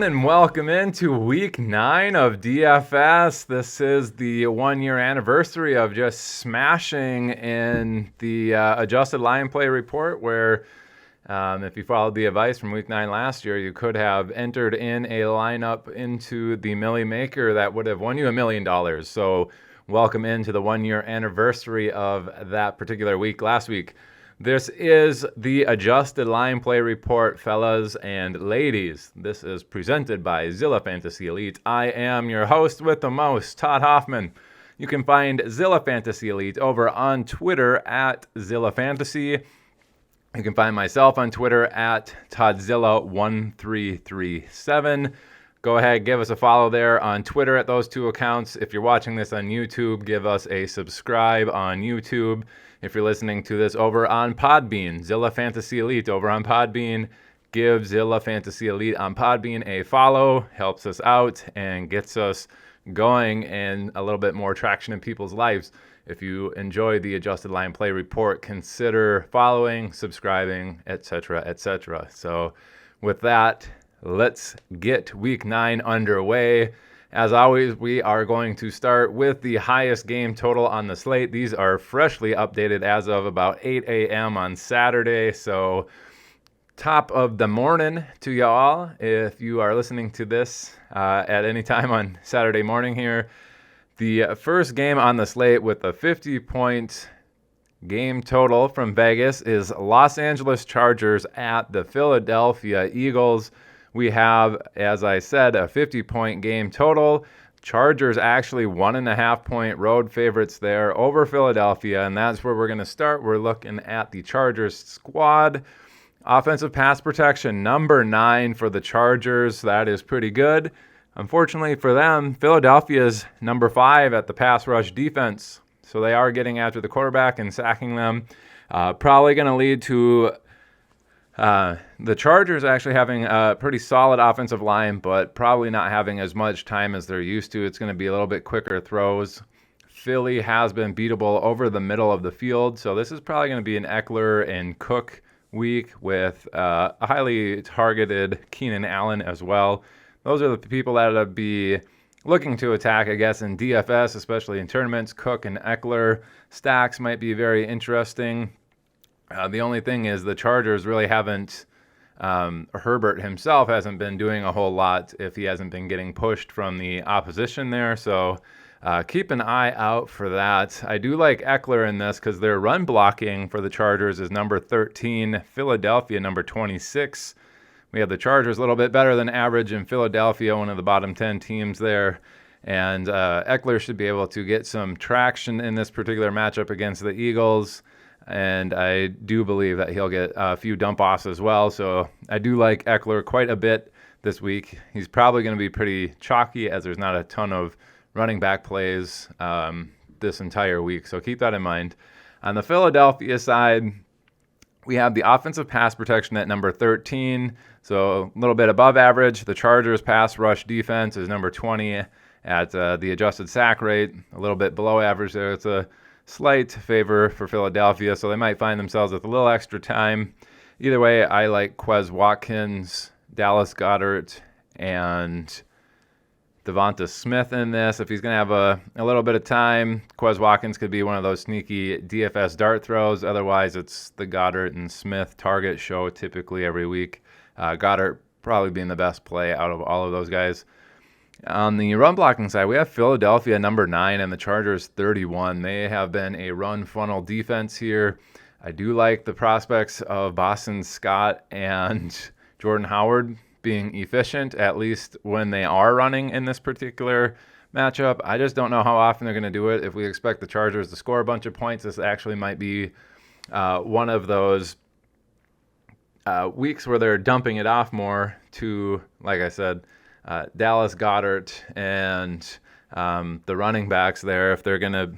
everyone, and welcome into week 9 of DFS. This is the 1-year anniversary of just smashing in the adjusted line play report, where if you followed the advice from week 9 last year, you could have entered in a lineup into the Millie Maker that would have won you $1 million. So welcome into the 1-year anniversary of that particular week last week. This is the adjusted line play report, fellas and ladies. This is presented by Zilla Fantasy Elite. I am your host with the most, Todd Hoffman. You can find Zilla Fantasy Elite over on Twitter at Zilla Fantasy. You can find myself on Twitter at Toddzilla1337. Go ahead, give us a follow there on Twitter at those two accounts. If you're watching this on YouTube, give us a subscribe on YouTube. If you're listening to this over on Podbean, Zilla Fantasy Elite over on Podbean, give Zilla Fantasy Elite on Podbean a follow. Helps us out and gets us going and a little bit more traction in people's lives. If you enjoy the Adjusted Line Play Report, consider following, subscribing, etc., etc. So with that, let's get week 9 underway. As always, we are going to start with the highest game total on the slate. These are freshly updated as of about 8 a.m. on Saturday. So top of the morning to y'all. If you are listening to this at any time on Saturday morning here, the first game on the slate with a 50-point game total from Vegas is Los Angeles Chargers at the Philadelphia Eagles. We have, as I said, a 50-point game total. Chargers actually 1.5-point road favorites there over Philadelphia, and that's where we're going to start. We're looking at the Chargers squad. Offensive pass protection, number 9 for the Chargers. That is pretty good. Unfortunately for them, Philadelphia's number 5 at the pass rush defense. So they are getting after the quarterback and sacking them. Probably going to lead to the Chargers actually having a pretty solid offensive line, but probably not having as much time as they're used to. It's going to be a little bit quicker throws. Philly has been beatable over the middle of the field, so this is probably going to be an Eckler and Cook week with a highly targeted Keenan Allen as well. Those are the people that will be looking to attack, I guess, in DFS, especially in tournaments. Cook and Eckler stacks might be very interesting. The only thing is the Chargers really haven't, Herbert himself hasn't been doing a whole lot if he hasn't been getting pushed from the opposition there. So keep an eye out for that. I do like Eckler in this because their run blocking for the Chargers is number 13, Philadelphia number 26. We have the Chargers a little bit better than average in Philadelphia, one of the bottom 10 teams there. And Eckler should be able to get some traction in this particular matchup against the Eagles. And I do believe that he'll get a few dump-offs as well. So I do like Eckler quite a bit this week. He's probably going to be pretty chalky as there's not a ton of running back plays this entire week. So keep that in mind. On the Philadelphia side, we have the offensive pass protection at number 13. So a little bit above average. The Chargers pass rush defense is number 20 at the adjusted sack rate. A little bit below average there. It's a slight favor for Philadelphia, so they might find themselves with a little extra time. Either way, I like Quez Watkins, Dallas Goedert, and Devonta Smith in this. If he's going to have a little bit of time, Quez Watkins could be one of those sneaky DFS dart throws. Otherwise, it's the Goedert and Smith target show typically every week. Goedert probably being the best play out of all of those guys. On the run blocking side, we have Philadelphia number 9 and the Chargers 31. They have been a run funnel defense here. I do like the prospects of Boston Scott and Jordan Howard being efficient, at least when they are running in this particular matchup. I just don't know how often they're going to do it. If we expect the Chargers to score a bunch of points, this actually might be one of those weeks where they're dumping it off more to, like I said, Dallas Goedert and the running backs there. If they're going to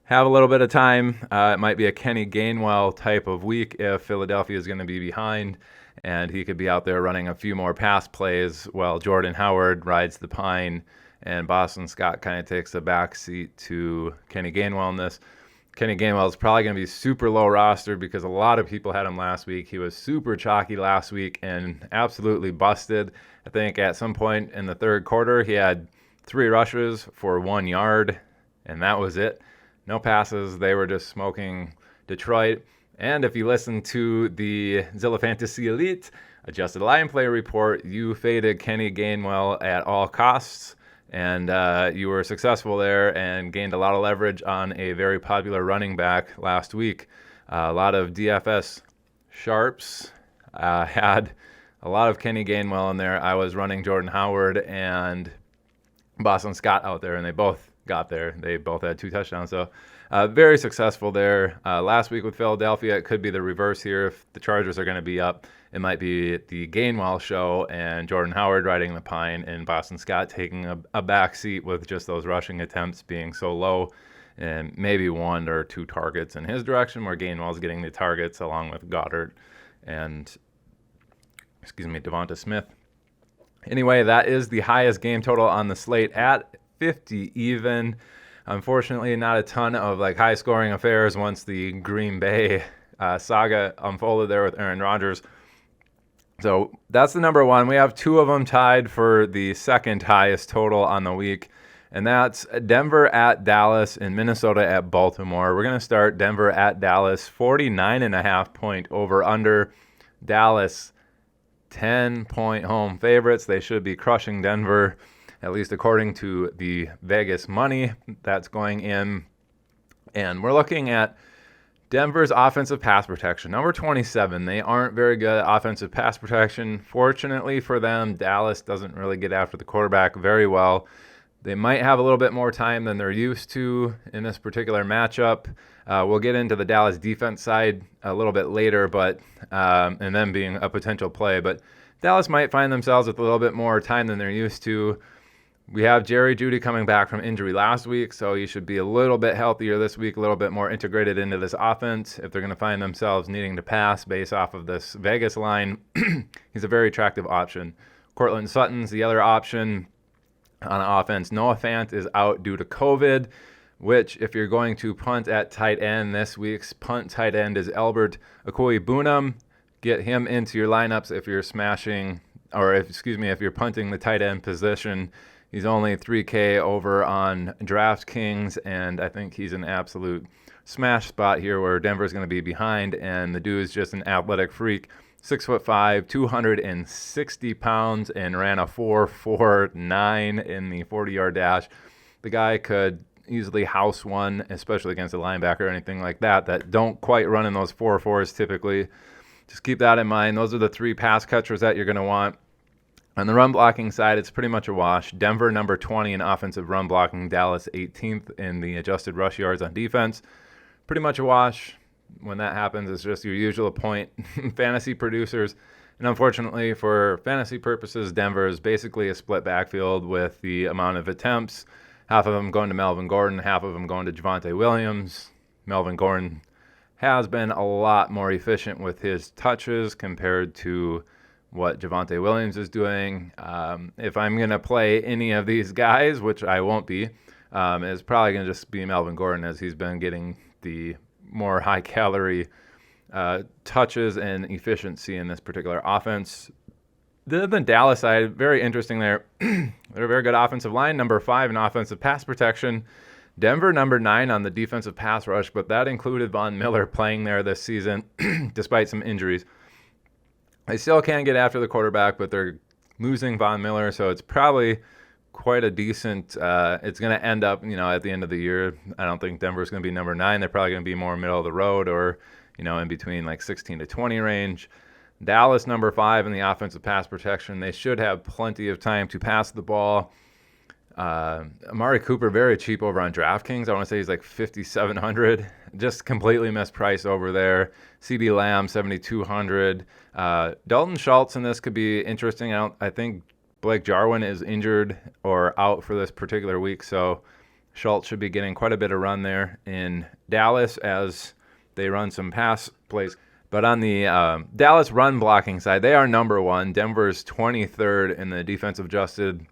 have a little bit of time, it might be a Kenny Gainwell type of week if Philadelphia is going to be behind, and he could be out there running a few more pass plays while Jordan Howard rides the pine and Boston Scott kind of takes the back seat to Kenny Gainwell in this. Kenny Gainwell is probably going to be super low rostered because a lot of people had him last week. He was super chalky last week and absolutely busted. I think at some point in the third quarter, he had 3 rushes for 1 yard, and that was it. No passes. They were just smoking Detroit. And if you listen to the Zilla Fantasy Elite adjusted line play report, you faded Kenny Gainwell at all costs. And you were successful there and gained a lot of leverage on a very popular running back last week. A lot of DFS sharps had a lot of Kenny Gainwell in there. I was running Jordan Howard and Boston Scott out there, and they both got there. They both had 2 touchdowns. So very successful there. Last week with Philadelphia, it could be the reverse here. If the Chargers are going to be up, it might be the Gainwell show and Jordan Howard riding the pine and Boston Scott taking a back seat with just those rushing attempts being so low and maybe 1 or 2 targets in his direction, where Gainwell's getting the targets along with Goddard and, Devonta Smith. Anyway, that is the highest game total on the slate at 50 even. Unfortunately, not a ton of high scoring affairs once the Green Bay saga unfolded there with Aaron Rodgers. So that's the number one. We have 2 of them tied for the second highest total on the week, and that's Denver at Dallas and Minnesota at Baltimore. We're going to start Denver at Dallas, 49.5 point over under. Dallas, 10-point home favorites. They should be crushing Denver, at least according to the Vegas money that's going in. And we're looking at Denver's offensive pass protection, number 27. They aren't very good at offensive pass protection. Fortunately for them, Dallas doesn't really get after the quarterback very well. They might have a little bit more time than they're used to in this particular matchup. We'll get into the Dallas defense side a little bit later, but and them being a potential play. But Dallas might find themselves with a little bit more time than they're used to. We have Jerry Jeudy coming back from injury last week, so he should be a little bit healthier this week, a little bit more integrated into this offense. If they're going to find themselves needing to pass based off of this Vegas line, he's a very attractive option. Cortland Sutton's the other option on offense. Noah Fant is out due to COVID, which if you're going to punt at tight end, this week's punt tight end is Albert Okwuegbunam. Get him into your lineups if you're smashing, or if you're punting the tight end position. He's only $3K over on DraftKings, and I think he's an absolute smash spot here where Denver's going to be behind, and the dude is just an athletic freak. 6'5", 260 pounds, and ran a 4.49 in the 40-yard dash. The guy could easily house one, especially against a linebacker or anything like that don't quite run in those 4.4s typically. Just keep that in mind. Those are the 3 pass catchers that you're going to want. On the run blocking side, it's pretty much a wash. Denver, number 20 in offensive run blocking. Dallas, 18th in the adjusted rush yards on defense. Pretty much a wash. When that happens, it's just your usual point. Fantasy producers. And unfortunately, for fantasy purposes, Denver is basically a split backfield with the amount of attempts. Half of them going to Melvin Gordon, half of them going to Javonte Williams. Melvin Gordon has been a lot more efficient with his touches compared to what Javonte Williams is doing. If I'm going to play any of these guys, which I won't be, it's probably going to just be Melvin Gordon, as he's been getting the more high-calorie touches and efficiency in this particular offense. The Dallas side, very interesting there. They're a very good offensive line, number 5 in offensive pass protection. Denver, number 9 on the defensive pass rush, but that included Von Miller playing there this season despite some injuries. They still can get after the quarterback, but they're losing Von Miller, so it's probably quite a decent it's going to end up, at the end of the year. I don't think Denver's going to be number 9. They're probably going to be more middle of the road or, in between 16 to 20 range. Dallas, number 5 in the offensive pass protection. They should have plenty of time to pass the ball. Amari Cooper, very cheap over on DraftKings. I want to say he's like $5,700. Just completely mispriced over there. CeeDee Lamb, $7,200. Dalton Schultz in this could be interesting. I think Blake Jarwin is injured or out for this particular week, so Schultz should be getting quite a bit of run there in Dallas as they run some pass plays. But on the Dallas run blocking side, they are number 1. Denver's 23rd in the defensive adjusted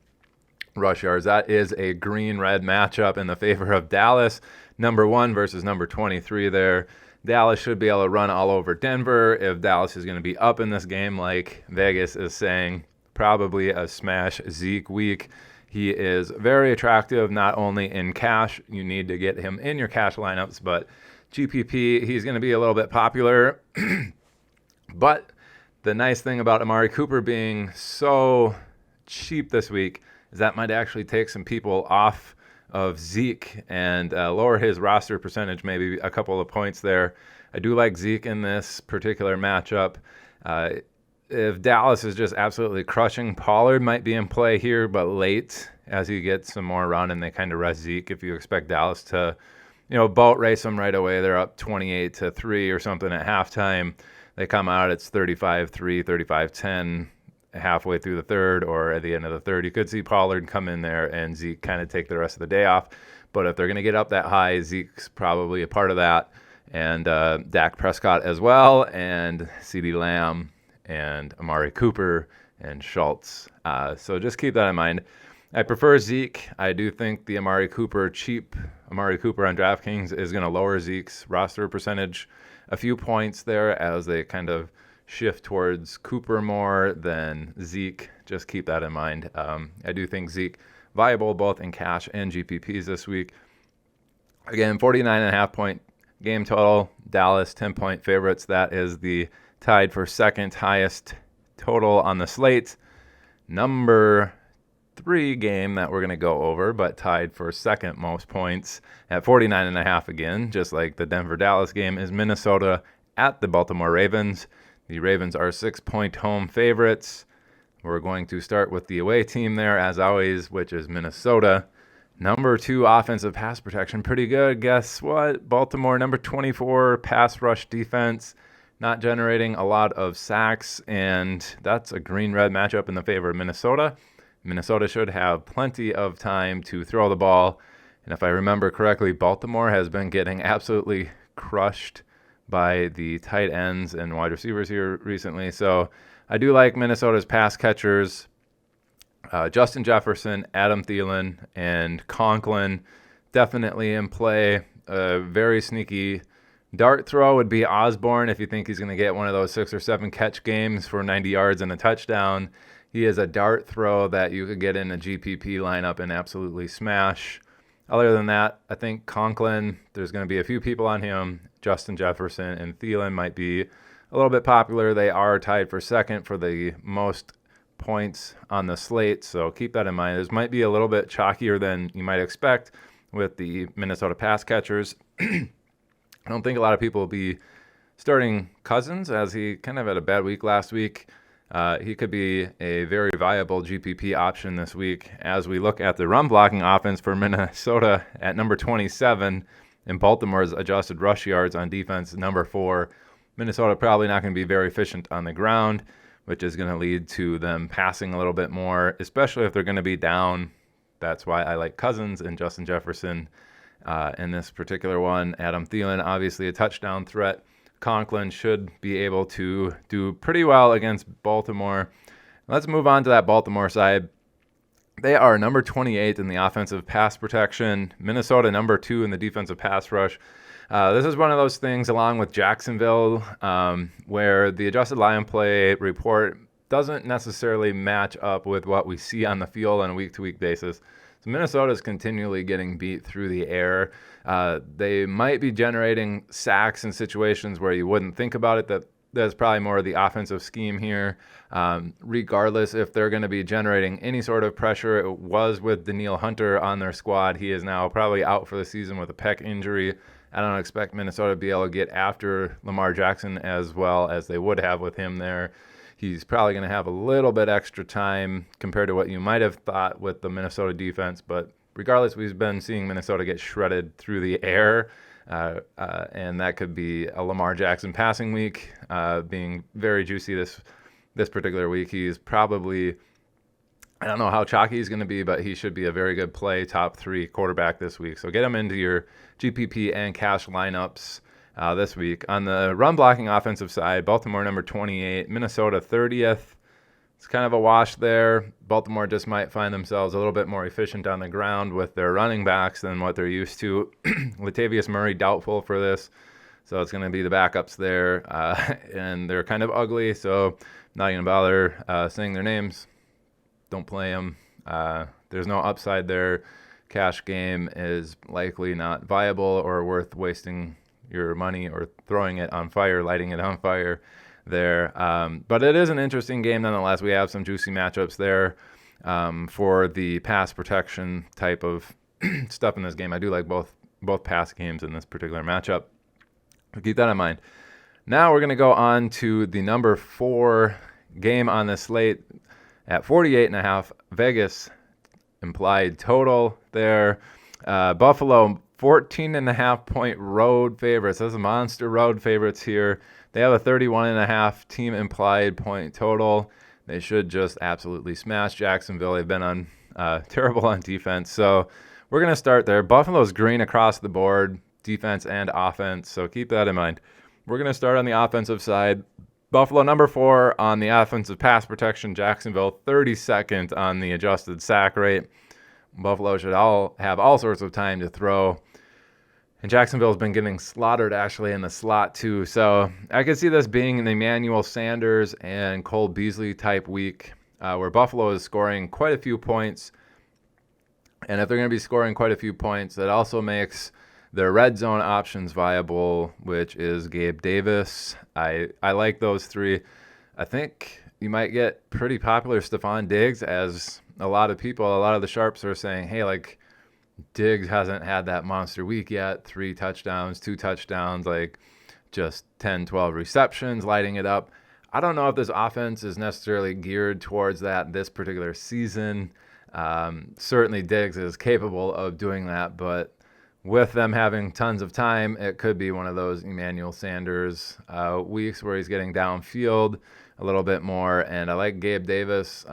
rush yards. That is a green-red matchup in the favor of Dallas. Number 1 versus number 23 there. Dallas should be able to run all over Denver. If Dallas is going to be up in this game, like Vegas is saying, probably a smash Zeke week. He is very attractive, not only in cash. You need to get him in your cash lineups, but GPP, he's going to be a little bit popular. But the nice thing about Amari Cooper being so cheap this week is that might actually take some people off of Zeke and lower his roster percentage, maybe a couple of points there. I do like Zeke in this particular matchup. If Dallas is just absolutely crushing, Pollard might be in play here, but late as he gets some more run and they kind of rest Zeke. If you expect Dallas to, boat race them right away, they're up 28-3 or something at halftime. They come out, it's 35-3, 35-10 halfway through the third or at the end of the third. You could see Pollard come in there and Zeke kind of take the rest of the day off. But if they're going to get up that high, Zeke's probably a part of that. And Dak Prescott as well, and CeeDee Lamb, and Amari Cooper, and Schultz. So just keep that in mind. I prefer Zeke. I do think the cheap Amari Cooper on DraftKings is going to lower Zeke's roster percentage a few points there as they kind of shift towards Cooper more than Zeke. Just keep that in mind. I do think Zeke viable both in cash and GPPs this week. Again, 49.5 point game total. Dallas 10-point favorites. That is the tied for second highest total on the slate. Number 3 game that we're going to go over, but tied for second most points at 49.5 again, just like the Denver-Dallas game, is Minnesota at the Baltimore Ravens. The Ravens are 6-point home favorites. We're going to start with the away team there, as always, which is Minnesota. Number 2 offensive pass protection, pretty good. Guess what? Baltimore, number 24 pass rush defense, not generating a lot of sacks, and that's a green-red matchup in the favor of Minnesota. Minnesota should have plenty of time to throw the ball. And if I remember correctly, Baltimore has been getting absolutely crushed by the tight ends and wide receivers here recently. So I do like Minnesota's pass catchers. Justin Jefferson, Adam Thielen, and Conklin definitely in play. A very sneaky dart throw would be Osborne if you think he's going to get one of those 6 or 7 catch games for 90 yards and a touchdown. He is a dart throw that you could get in a GPP lineup and absolutely smash. Other than that, I think Conklin, there's going to be a few people on him. Justin Jefferson and Thielen might be a little bit popular. They are tied for second for the most points on the slate, so keep that in mind. This might be a little bit chalkier than you might expect with the Minnesota pass catchers. I don't think a lot of people will be starting Cousins, as he kind of had a bad week last week. He could be a very viable GPP option this week as we look at the run-blocking offense for Minnesota at number 27 and Baltimore's adjusted rush yards on defense, number 4. Minnesota probably not going to be very efficient on the ground, which is going to lead to them passing a little bit more, especially if they're going to be down. That's why I like Cousins and Justin Jefferson in this particular one. Adam Thielen, obviously a touchdown threat. Conklin should be able to do pretty well against Baltimore. Let's move on to that Baltimore side. They are number 28 in the offensive pass protection. Minnesota number 2 in the defensive pass rush. This is one of those things, along with Jacksonville, where the adjusted line play report doesn't necessarily match up with what we see on the field on a week-to-week basis. So Minnesota is continually getting beat through the air. They might be generating sacks in situations where you wouldn't think about it. That's probably more of the offensive scheme here. Regardless if they're going to be generating any sort of pressure, it was with Danielle Hunter on their squad. He is now probably out for the season with a pec injury. I don't expect Minnesota to be able to get after Lamar Jackson as well as they would have with him there. He's probably going to have a little bit extra time compared to what you might have thought with the Minnesota defense. But regardless, we've been seeing Minnesota get shredded through the air. And that could be a Lamar Jackson passing week, being very juicy this particular week. He's probably, I don't know how chalky he's going to be, but he should be a very good play, top 3 quarterback this week. So get him into your GPP and cash lineups this week. On the run blocking offensive side, Baltimore number 28, Minnesota 30th. it's kind of a wash there. Baltimore just might find themselves a little bit more efficient on the ground with their running backs than what they're used to. Latavius Murray doubtful for this, so it's going to be the backups there, and they're kind of ugly, so not going to bother saying their names. Don't play them. There's no upside there. Cash game is likely not viable or worth wasting your money or throwing it on fire, lighting it on fire there. But it is an interesting game nonetheless. We have some juicy matchups there for the pass protection type of stuff in this game. I do like both pass games in this particular matchup. So keep that in mind. Now we're going to go on to the number 4 game on the slate at 48.5. Vegas implied total there. Buffalo 14.5 point road favorites. Those are monster road favorites here. They have a 31.5 team implied point total. They should just absolutely smash Jacksonville. They've been terrible on defense. So we're going to start there. Buffalo's green across the board, defense and offense. So keep that in mind. We're going to start on the offensive side. Buffalo number 4 on the offensive pass protection. Jacksonville 32nd on the adjusted sack rate. Buffalo should have all sorts of time to throw. And Jacksonville's been getting slaughtered actually in the slot too. So I could see this being an Emmanuel Sanders and Cole Beasley type week where Buffalo is scoring quite a few points. And if they're going to be scoring quite a few points, that also makes their red zone options viable, which is Gabe Davis. I like those 3. I think you might get pretty popular Stephon Diggs, as a lot of the sharps are saying, hey, like Diggs hasn't had that monster week yet. 3 touchdowns, 2 touchdowns, like just 10, 12 receptions, lighting it up. I don't know if this offense is necessarily geared towards that this particular season. Certainly Diggs is capable of doing that, but with them having tons of time, it could be one of those Emmanuel Sanders weeks where he's getting downfield a little bit more. And I like Gabe Davis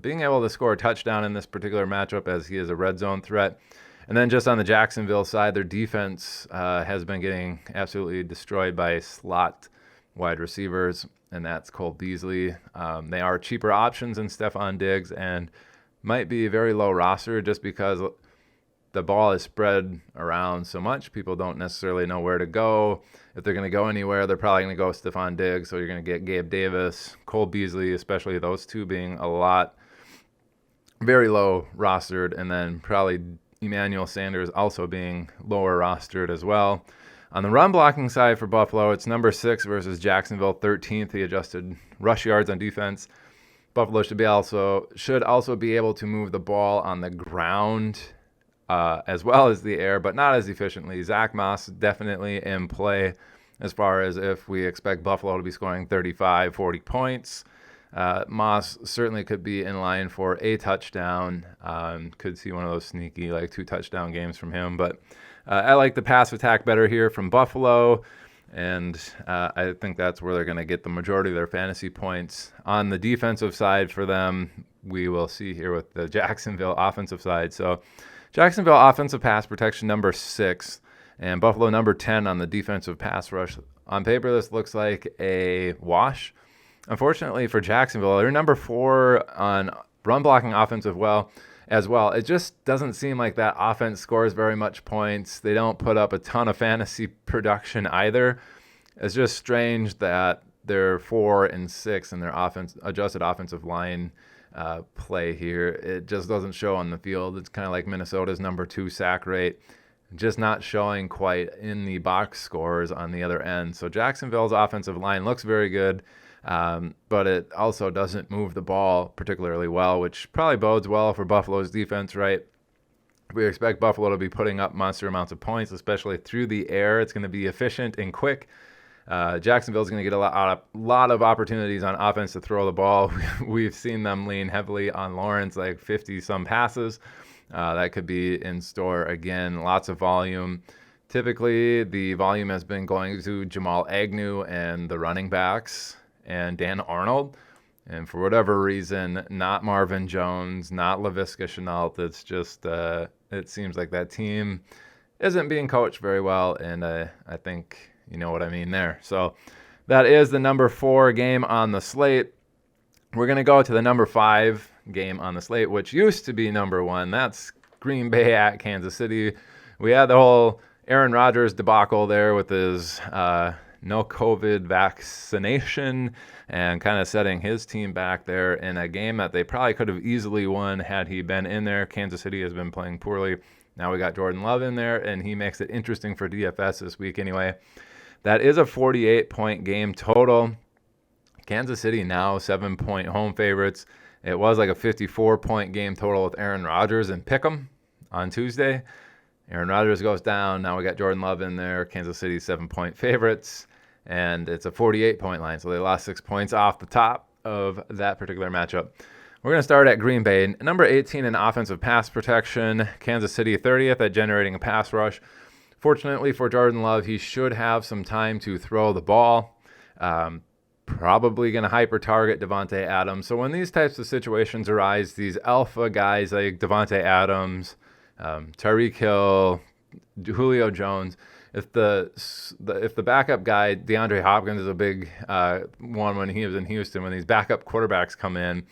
being able to score a touchdown in this particular matchup, as he is a red zone threat. And then just on the Jacksonville side, their defense has been getting absolutely destroyed by slot wide receivers, and that's Cole Beasley. They are cheaper options than Stephon Diggs and might be very low roster just because the ball is spread around so much. People don't necessarily know where to go. If they're going to go anywhere, they're probably going to go Stephon Diggs. So you're going to get Gabe Davis, Cole Beasley, especially those 2 being very low rostered, and then probably Emmanuel Sanders also being lower rostered as well. On the run blocking side for Buffalo, it's number 6 versus Jacksonville 13th. The adjusted rush yards on defense. Buffalo should also be able to move the ball on the ground as well as the air, but not as efficiently. Zach Moss definitely in play as far as if we expect Buffalo to be scoring 35, 40 points. Moss certainly could be in line for a touchdown. Could see one of those sneaky 2 touchdown games from him. But I like the pass attack better here from Buffalo, and I think that's where they're going to get the majority of their fantasy points. On the defensive side for them, we will see here with the Jacksonville offensive side. So Jacksonville offensive pass protection number 6, and Buffalo number 10 on the defensive pass rush. On paper, this looks like a wash. Unfortunately for Jacksonville, they're number 4 on run blocking offensive as well. It just doesn't seem like that offense scores very much points. They don't put up a ton of fantasy production either. It's just strange that they're 4 and 6 in their adjusted offensive line play here. It just doesn't show on the field. It's kind of like Minnesota's number 2 sack rate, just not showing quite in the box scores on the other end. So Jacksonville's offensive line looks very good, but it also doesn't move the ball particularly well, which probably bodes well for Buffalo's defense, right? We expect Buffalo to be putting up monster amounts of points, especially through the air. It's going to be efficient and quick. Jacksonville's going to get a lot of opportunities on offense to throw the ball. We've seen them lean heavily on Lawrence, like 50-some passes. That could be in store again. Lots of volume. Typically, the volume has been going to Jamal Agnew and the running backs and Dan Arnold. And for whatever reason, not Marvin Jones, not Laviska Shenault. It's just, it seems like that team isn't being coached very well. And I think you know what I mean there. So that is the number 4 game on the slate. We're going to go to the number 5 game on the slate, which used to be number 1. That's Green Bay at Kansas City. We had the whole Aaron Rodgers debacle there with his no COVID vaccination and kind of setting his team back there in a game that they probably could have easily won had he been in there. Kansas City has been playing poorly. Now we got Jordan Love in there, and he makes it interesting for DFS this week anyway. That is a 48-point game total. Kansas City now 7-point home favorites. It was like a 54-point game total with Aaron Rodgers and Pick'em on Tuesday. Aaron Rodgers goes down. Now we got Jordan Love in there. Kansas City 7-point favorites. And it's a 48-point line. So they lost 6 points off the top of that particular matchup. We're going to start at Green Bay. Number 18 in offensive pass protection. Kansas City 30th at generating a pass rush. Fortunately for Jordan Love, he should have some time to throw the ball. Probably going to hyper-target Devontae Adams. So when these types of situations arise, these alpha guys like Devontae Adams, Tyreek Hill, Julio Jones, if the backup guy, DeAndre Hopkins, is a big one when he was in Houston, when these backup quarterbacks come in,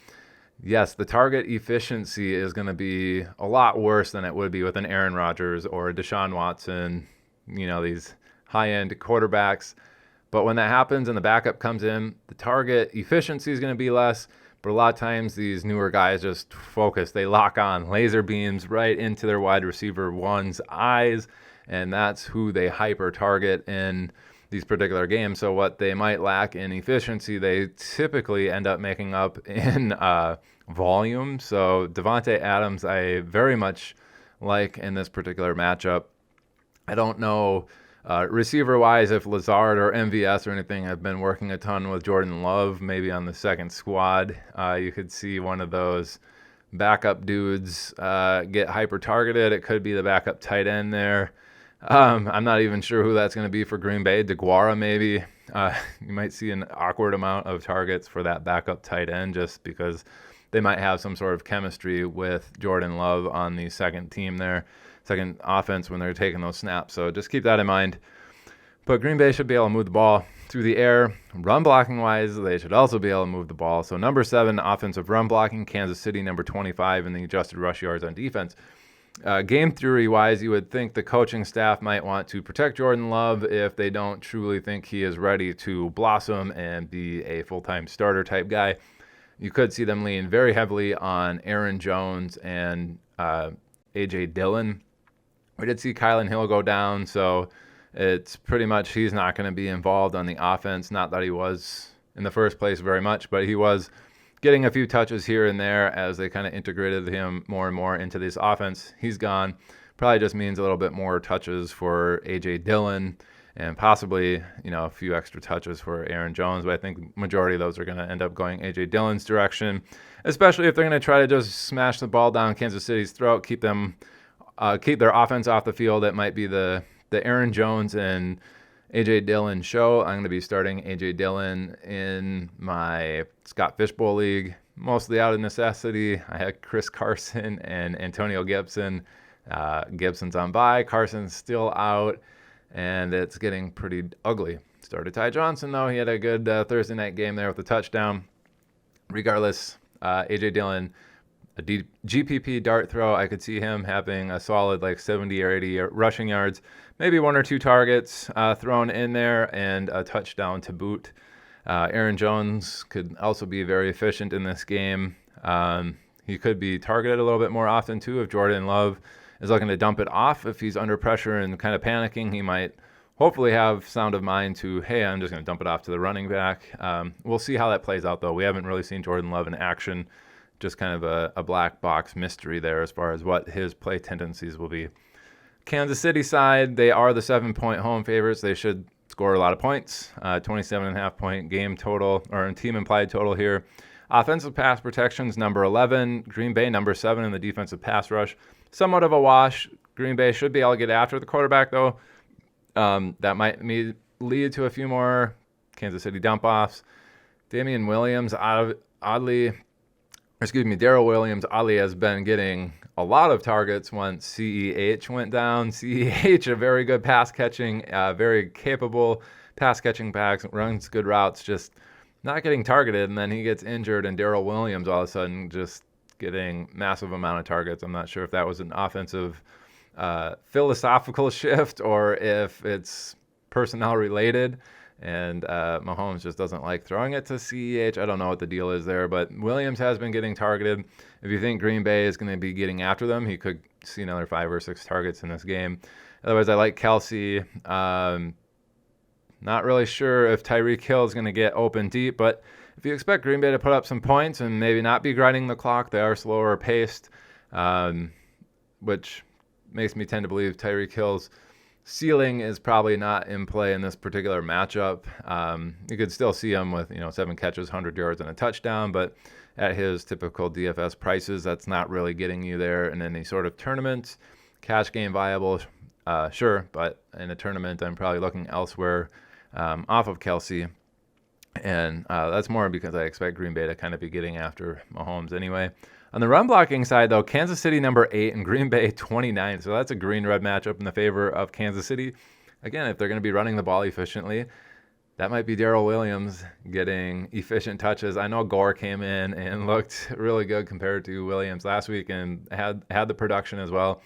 yes, the target efficiency is going to be a lot worse than it would be with an Aaron Rodgers or a Deshaun Watson, these high-end quarterbacks. But when that happens and the backup comes in, the target efficiency is going to be less. But a lot of times these newer guys just focus. They lock on laser beams right into their wide receiver one's eyes. And that's who they hyper target in these particular games. So what they might lack in efficiency, they typically end up making up in volume. So Devontae Adams, I very much like in this particular matchup. I don't know receiver-wise if Lazard or MVS or anything have been working a ton with Jordan Love, maybe on the second squad. You could see one of those backup dudes get hyper-targeted. It could be the backup tight end there. I'm not even sure who that's going to be for Green Bay. DeGuara maybe. You might see an awkward amount of targets for that backup tight end just because they might have some sort of chemistry with Jordan Love on the second team there. Second offense when they're taking those snaps. So just keep that in mind. But Green Bay should be able to move the ball through the air. Run blocking wise, they should also be able to move the ball. So number 7, offensive run blocking. Kansas City, number 25 in the adjusted rush yards on defense. Game theory wise, you would think the coaching staff might want to protect Jordan Love if they don't truly think he is ready to blossom and be a full-time starter type guy. You could see them lean very heavily on Aaron Jones and A.J. Dillon. We did see Kylan Hill go down, so it's pretty much he's not going to be involved on the offense. Not that he was in the first place very much, but he was getting a few touches here and there as they kind of integrated him more and more into this offense. He's gone. Probably just means a little bit more touches for A.J. Dillon and possibly, a few extra touches for Aaron Jones. But I think majority of those are going to end up going A.J. Dillon's direction, especially if they're going to try to just smash the ball down Kansas City's throat, keep their offense off the field. It might be the Aaron Jones and A.J. Dillon show. I'm going to be starting A.J. Dillon in my Scott Fishbowl League, mostly out of necessity. I had Chris Carson and Antonio Gibson. Gibson's on bye. Carson's still out, and it's getting pretty ugly. Started Ty Johnson, though. He had a good Thursday night game there with a touchdown. Regardless, A.J. Dillon, a GPP dart throw, I could see him having a solid 70 or 80 rushing yards, maybe 1 or 2 targets thrown in there, and a touchdown to boot. Aaron Jones could also be very efficient in this game. He could be targeted a little bit more often, too, if Jordan Love is looking to dump it off. If he's under pressure and kind of panicking, he might hopefully have sound of mind to, hey, I'm just going to dump it off to the running back. We'll see how that plays out, though. We haven't really seen Jordan Love in action. Just kind of a black box mystery there as far as what his play tendencies will be. Kansas City side, they are the 7-point home favorites. They should score a lot of points. 27.5-point game total, or team implied total here. Offensive pass protections, number 11. Green Bay, number 7 in the defensive pass rush. Somewhat of a wash. Green Bay should be able to get after the quarterback, though. That might lead to a few more Kansas City dump-offs. Darrell Williams oddly has been getting a lot of targets once CEH went down. CEH, a very good pass-catching, very capable pass-catching backs, runs good routes, just not getting targeted, and then he gets injured, and Darrell Williams all of a sudden just getting massive amount of targets. I'm not sure if that was an offensive philosophical shift or if it's personnel related. And Mahomes just doesn't like throwing it to CEH. I don't know what the deal is there, but Williams has been getting targeted. If you think Green Bay is going to be getting after them, he could see another 5 or 6 targets in this game. Otherwise, I like Kelce. Not really sure if Tyreek Hill is going to get open deep, but if you expect Green Bay to put up some points and maybe not be grinding the clock, they are slower paced, which makes me tend to believe Tyreek Hill's ceiling is probably not in play in this particular matchup. You could still see him with 7 catches, 100 yards, and a touchdown, but at his typical DFS prices, that's not really getting you there in any sort of tournament. Cash game viable, sure, but in a tournament, I'm probably looking elsewhere off of Kelce. And that's more because I expect Green Bay to kind of be getting after Mahomes anyway. On the run blocking side, though, Kansas City number 8 and Green Bay 29. So that's a green-red matchup in the favor of Kansas City. Again, if they're going to be running the ball efficiently, that might be Darrell Williams getting efficient touches. I know Gore came in and looked really good compared to Williams last week and had the production as well.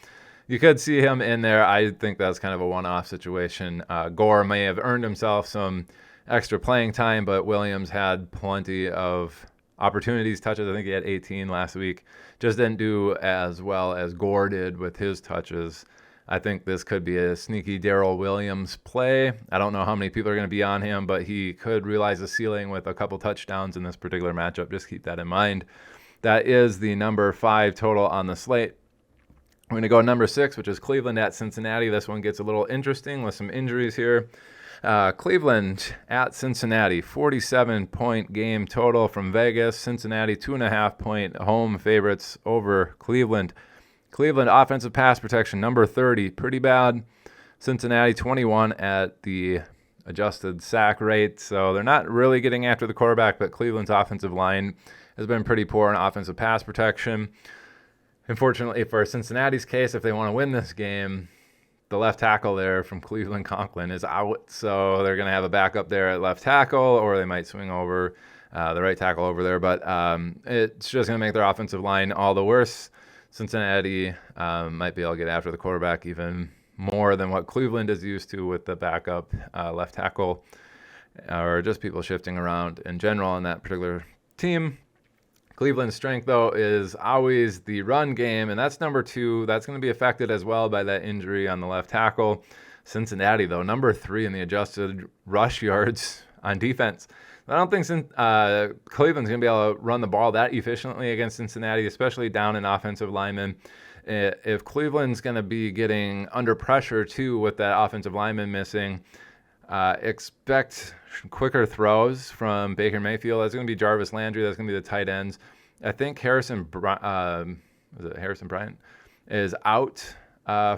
You could see him in there. I think that's kind of a one-off situation. Gore may have earned himself some extra playing time, but Williams had plenty of opportunities, touches. I think he had 18 last week. Just didn't do as well as Gore did with his touches. I think this could be a sneaky Darrell Williams play. I don't know how many people are going to be on him, but he could realize the ceiling with a couple touchdowns in this particular matchup. Just keep that in mind. That is the number 5 total on the slate. We're going to go number 6, which is Cleveland at Cincinnati. This one gets a little interesting with some injuries here. Cleveland at Cincinnati, 47-point game total from Vegas. Cincinnati, 2.5-point home favorites over Cleveland. Cleveland offensive pass protection, number 30, pretty bad. Cincinnati, 21 at the adjusted sack rate. So they're not really getting after the quarterback, but Cleveland's offensive line has been pretty poor in offensive pass protection. Unfortunately for Cincinnati's case, if they want to win this game, the left tackle there from Cleveland, Conklin, is out. So they're going to have a backup there at left tackle, or they might swing over the right tackle over there. But it's just going to make their offensive line all the worse. Cincinnati might be able to get after the quarterback even more than what Cleveland is used to with the backup left tackle, or just people shifting around in general on that particular team. Cleveland's strength, though, is always the run game, and that's number 2. That's going to be affected as well by that injury on the left tackle. Cincinnati, though, number 3 in the adjusted rush yards on defense. I don't think Cleveland's going to be able to run the ball that efficiently against Cincinnati, especially down in offensive linemen. If Cleveland's going to be getting under pressure, too, with that offensive lineman missing, expect quicker throws from Baker Mayfield. That's going to be Jarvis Landry. That's going to be the tight ends. I think Harrison Bryant is out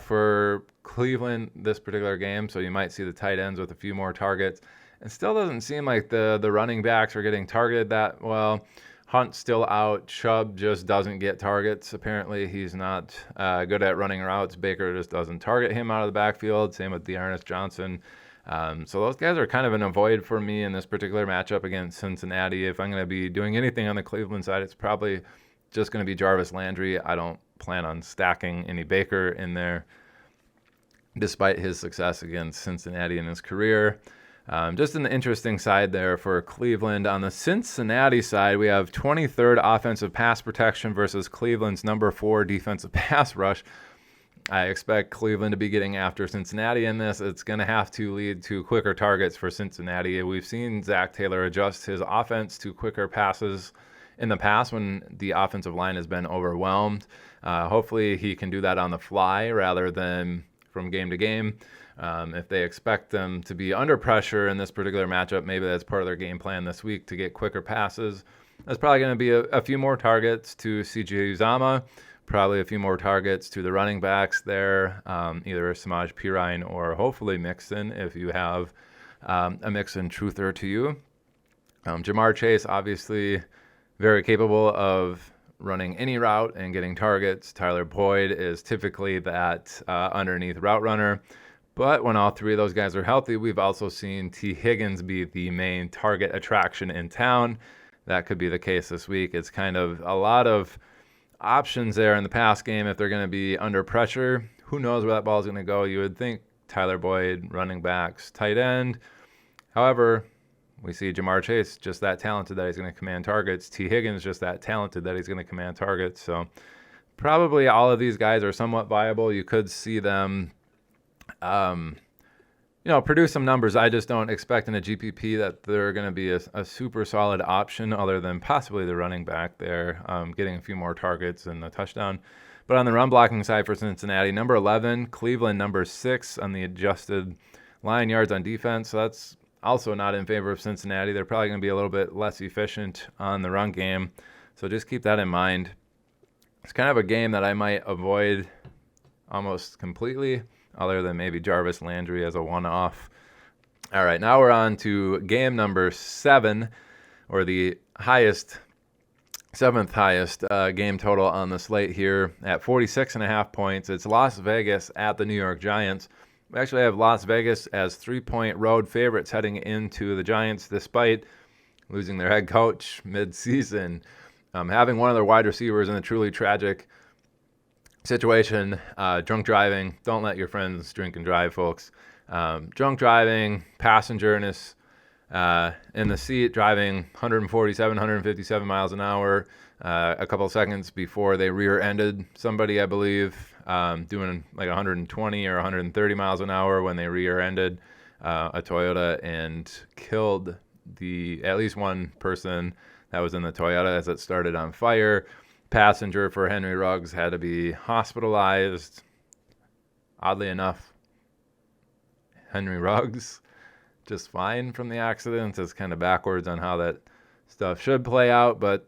for Cleveland this particular game, so you might see the tight ends with a few more targets. It still doesn't seem like the running backs are getting targeted that well. Hunt's still out. Chubb just doesn't get targets. Apparently, he's not good at running routes. Baker just doesn't target him out of the backfield. Same with Dearness Johnson. So those guys are kind of an avoid for me in this particular matchup against Cincinnati. If I'm going to be doing anything on the Cleveland side, it's probably just going to be Jarvis Landry. I don't plan on stacking any Baker in there, despite his success against Cincinnati in his career. Just an interesting side there for Cleveland. On the Cincinnati side, we have 23rd offensive pass protection versus Cleveland's number 4 defensive pass rush. I expect Cleveland to be getting after Cincinnati in this. It's going to have to lead to quicker targets for Cincinnati. We've seen Zach Taylor adjust his offense to quicker passes in the past when the offensive line has been overwhelmed. Hopefully he can do that on the fly rather than from game to game. If they expect them to be under pressure in this particular matchup, maybe that's part of their game plan this week to get quicker passes. That's probably going to be a few more targets to C.J. Uzomah, probably a few more targets to the running backs there, either Samaje Perine or hopefully Mixon if you have a Mixon truther to you. Jamar Chase, obviously very capable of running any route and getting targets. Tyler Boyd is typically that underneath route runner. But when all three of those guys are healthy, we've also seen T. Higgins be the main target attraction in town. That could be the case this week. It's kind of a lot of options there in the pass game if they're going to be under pressure. Who knows where that ball is going to go? You would think Tyler Boyd, running backs, tight end. However, we see Jamar Chase just that talented that he's going to command targets. T. Higgins just that talented that he's going to command targets. So probably all of these guys are somewhat viable. You could see them produce some numbers. I just don't expect in a GPP that they're going to be a super solid option other than possibly the running back there, getting a few more targets and a touchdown. But on the run blocking side for Cincinnati, number 11, Cleveland, number 6 on the adjusted line yards on defense. So that's also not in favor of Cincinnati. They're probably going to be a little bit less efficient on the run game. So just keep that in mind. It's kind of a game that I might avoid almost completely, other than maybe Jarvis Landry as a one-off. All right, now we're on to game number 7, or the seventh highest game total on the slate here at 46.5 points. It's Las Vegas at the New York Giants. We actually have Las Vegas as 3-point road favorites heading into the Giants, despite losing their head coach mid-season, having one of their wide receivers in a truly tragic situation, drunk driving. Don't let your friends drink and drive, folks. Drunk driving, passenger in the seat, driving 147, 157 miles an hour, a couple of seconds before they rear-ended somebody, I believe, doing like 120 or 130 miles an hour when they rear-ended a Toyota and killed at least one person that was in the Toyota as it started on fire. Passenger for Henry Ruggs had to be hospitalized. Oddly enough, Henry Ruggs just fine from the accident. It's kind of backwards on how that stuff should play out, but